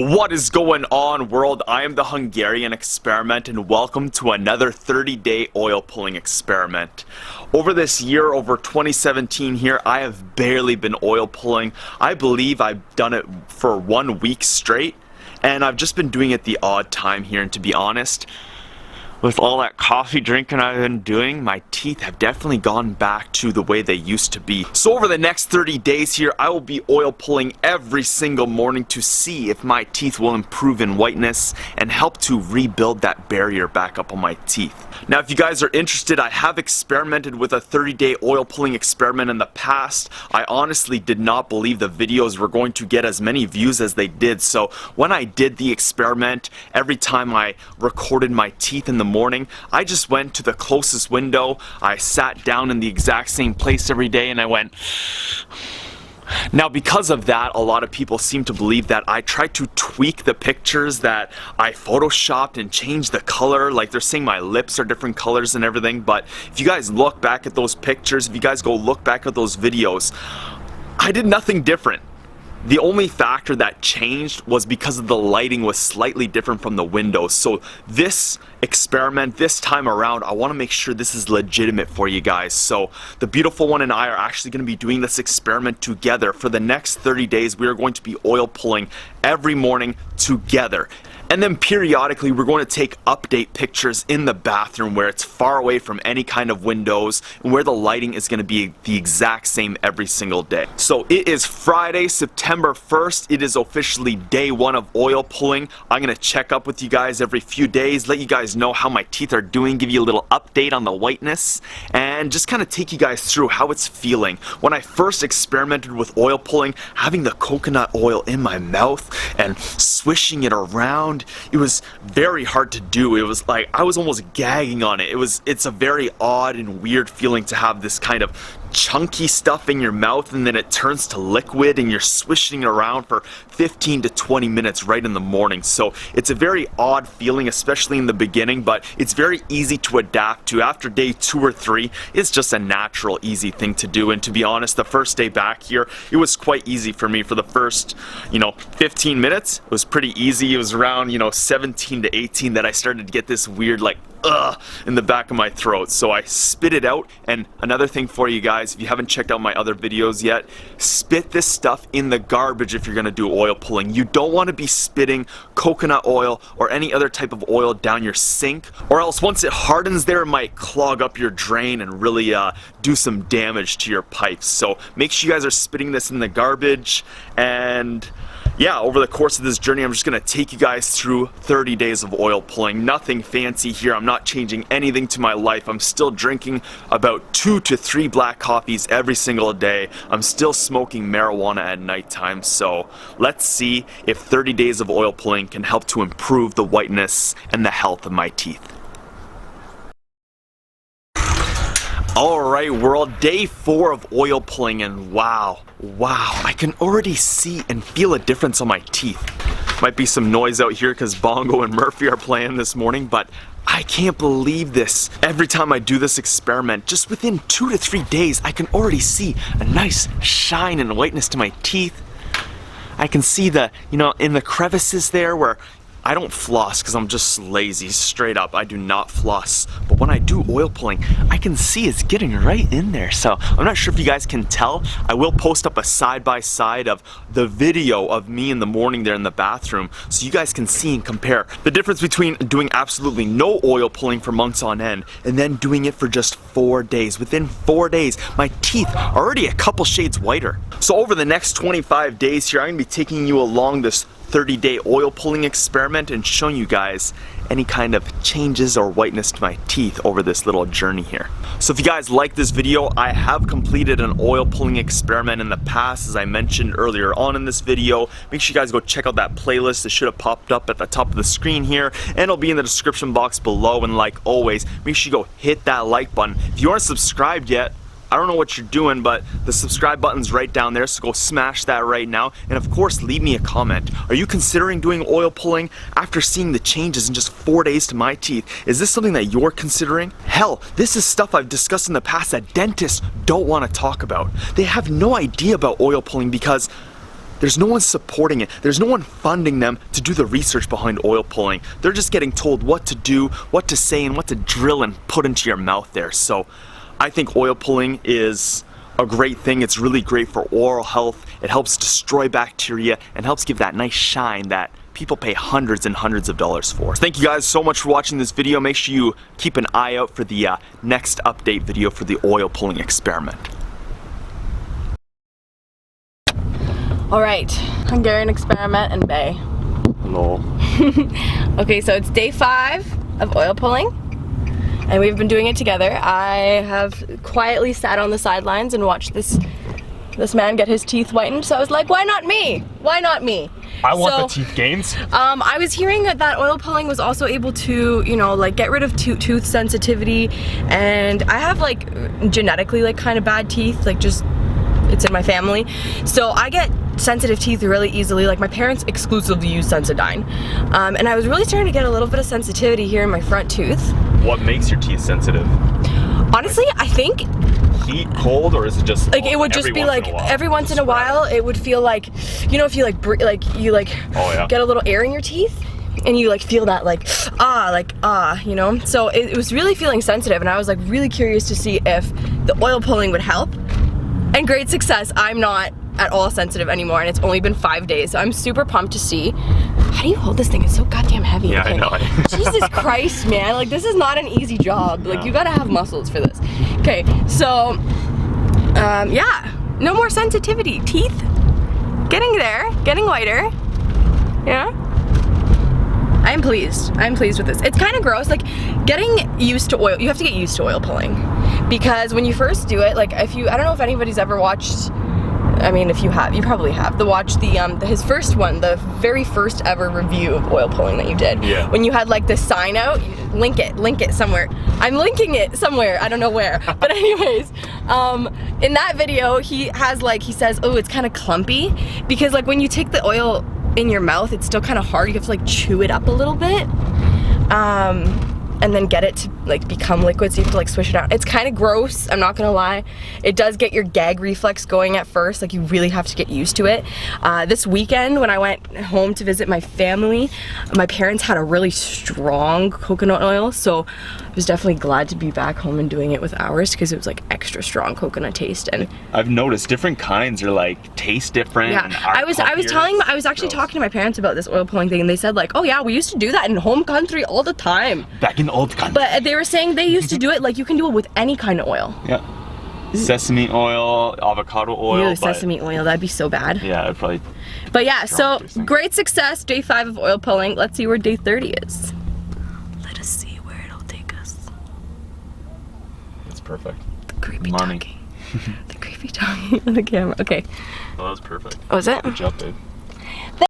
What is going on, world? I am the Hungarian Experiment and welcome to another 30-day oil pulling experiment. Over this year, over 2017 here, I have barely been oil pulling. I believe I've done it for 1 week straight, and I've just been doing it the odd time here, and to be honest, with all that coffee drinking I've been doing, my teeth have definitely gone back to the way they used to be. So over the next 30 days here, I will be oil pulling every single morning to see if my teeth will improve in whiteness and help to rebuild that barrier back up on my teeth. Now, if you guys are interested, I have experimented with a 30-day oil pulling experiment in the past. I honestly did not believe the videos were going to get as many views as they did. So when I did the experiment, every time I recorded my teeth in the morning, I just went to the closest window, I sat down in the exact same place every day, and I went. Now, because of that, a lot of people seem to believe that I tried to tweak the pictures, that I photoshopped and changed the color, like they're saying my lips are different colors and everything. But if you guys look back at those pictures, if you guys go look back at those videos, I did nothing different. The only factor that changed was because of the lighting was slightly different from the windows. So this experiment, this time around, I want to make sure this is legitimate for you guys. So the beautiful one and I are actually going to be doing this experiment together. For the next 30 days, we are going to be oil pulling every morning together. And then periodically, we're going to take update pictures in the bathroom where it's far away from any kind of windows and where the lighting is going to be the exact same every single day. So it is Friday, September 1st. It is officially day 1 of oil pulling. I'm going to check up with you guys every few days, let you guys know how my teeth are doing, give you a little update on the whiteness, and just kind of take you guys through how it's feeling. When I first experimented with oil pulling, having the coconut oil in my mouth and swishing it around, it was very hard to do. It was like I was almost gagging on it. It's a very odd and weird feeling to have this kind of chunky stuff in your mouth and then it turns to liquid and you're swishing it around for 15 to 20 minutes right in the morning. So it's a very odd feeling, especially in the beginning, but it's very easy to adapt to. After day 2 or 3, it's just a natural, easy thing to do. And to be honest, the first day back here, it was quite easy for me. For the first, 15 minutes, it was pretty easy. It was around, 17 to 18 that I started to get this weird, in the back of my throat. So I spit it out. And another thing for you guys, if you haven't checked out my other videos yet, spit this stuff in the garbage if you're gonna do oil pulling. You don't want to be spitting coconut oil or any other type of oil down your sink, or else once it hardens there, it might clog up your drain and really do some damage to your pipes. So make sure you guys are spitting this in the garbage. And yeah, over the course of this journey, I'm just going to take you guys through 30 days of oil pulling. Nothing fancy here. I'm not changing anything to my life. I'm still drinking about 2 to 3 black coffees every single day. I'm still smoking marijuana at nighttime. So let's see if 30 days of oil pulling can help to improve the whiteness and the health of my teeth. Alright, world, day 4 of oil pulling, and wow, I can already see and feel a difference on my teeth. Might be some noise out here because Bongo and Murphy are playing this morning, but I can't believe this. Every time I do this experiment, just within 2 to 3 days, I can already see a nice shine and whiteness to my teeth. I can see the, in the crevices there where I don't floss because I'm just lazy, straight up. I do not floss. But when I do oil pulling, I can see it's getting right in there. So I'm not sure if you guys can tell. I will post up a side-by-side of the video of me in the morning there in the bathroom so you guys can see and compare the difference between doing absolutely no oil pulling for months on end and then doing it for just 4 days. Within 4 days, my teeth are already a couple shades whiter. So over the next 25 days here, I'm going to be taking you along this 30-day oil pulling experiment and showing you guys any kind of changes or whiteness to my teeth over this little journey here. So if you guys like this video, I have completed an oil pulling experiment in the past, as I mentioned earlier on in this video. Make sure you guys go check out that playlist. It should have popped up at the top of the screen here, and it'll be in the description box below. And like always, make sure you go hit that like button. If you aren't subscribed yet, I don't know what you're doing, but the subscribe button's right down there, so go smash that right now. And of course, leave me a comment. Are you considering doing oil pulling after seeing the changes in just 4 days to my teeth? Is this something that you're considering? Hell, this is stuff I've discussed in the past that dentists don't want to talk about. They have no idea about oil pulling because There's no one supporting it. There's no one funding them to do the research behind oil pulling. They're just getting told what to do, what to say, and what to drill and put into your mouth there. So I think oil pulling is a great thing. It's really great for oral health. It helps destroy bacteria and helps give that nice shine that people pay hundreds and hundreds of dollars for. Thank you guys so much for watching this video. Make sure you keep an eye out for the next update video for the oil pulling experiment. All right, Hungarian experiment and Bay. Hello. Okay, so it's day 5 of oil pulling, and we've been doing it together. I have quietly sat on the sidelines and watched this man get his teeth whitened, so I was like, why not me? Why not me? I want the teeth gains. I was hearing that oil pulling was also able to, you know, like get rid of tooth sensitivity, and I have like genetically like kind of bad teeth, like just it's in my family, so I get sensitive teeth really easily. Like my parents exclusively use Sensodyne, and I was really starting to get a little bit of sensitivity here in my front tooth. What makes your teeth sensitive? Honestly, I think heat, cold, or is it just like it would just be like every once in a while it would feel like, you know, if you like get a little air in your teeth and you like feel that like you know, so it was really feeling sensitive, and I was like really curious to see if the oil pulling would help, and great success. I'm not at all sensitive anymore, and it's only been 5 days, so I'm super pumped to see. How do you hold this thing? It's so goddamn heavy. Yeah, okay. I know. Jesus Christ, man, like this is not an easy job. Like you gotta have muscles for this. Okay, so yeah, no more sensitivity. Teeth getting there, getting whiter. Yeah, I'm pleased. I'm pleased with this. It's kind of gross, like getting used to oil. You have to get used to oil pulling, because when you first do it, like if you, I don't know if anybody's ever watched, I mean, if you have, you probably have, his first one, the very first ever review of oil pulling that you did. Yeah. When you had like the sign out, link it somewhere. I'm linking it somewhere, I don't know where. But anyways, in that video, he says, oh, it's kind of clumpy, because like when you take the oil in your mouth, it's still kind of hard. You have to like chew it up a little bit. And then get it to like become liquid, so you have to like swish it out. It's kind of gross, I'm not gonna lie. It does get your gag reflex going at first, like you really have to get used to it. This weekend when I went home to visit my family, my parents had a really strong coconut oil, so I was definitely glad to be back home and doing it with ours, because it was like extra strong coconut taste. And I've noticed different kinds are like taste different. Yeah, I was actually talking to my parents about this oil pulling thing, and they said like, oh yeah, we used to do that in home country all the time. Back in the old country. But they were saying they used to do it like you can do it with any kind of oil. Yeah. Sesame oil, avocado oil. Ew, sesame oil, that'd be so bad. Yeah, it'd probably. But yeah, so great success, day 5 of oil pulling. Let's see where day 30 is. Let us see where it'll take us. That's perfect. The creepy talking. The creepy talking on the camera. Okay. Well, that was perfect. Oh, is it? Good job, babe.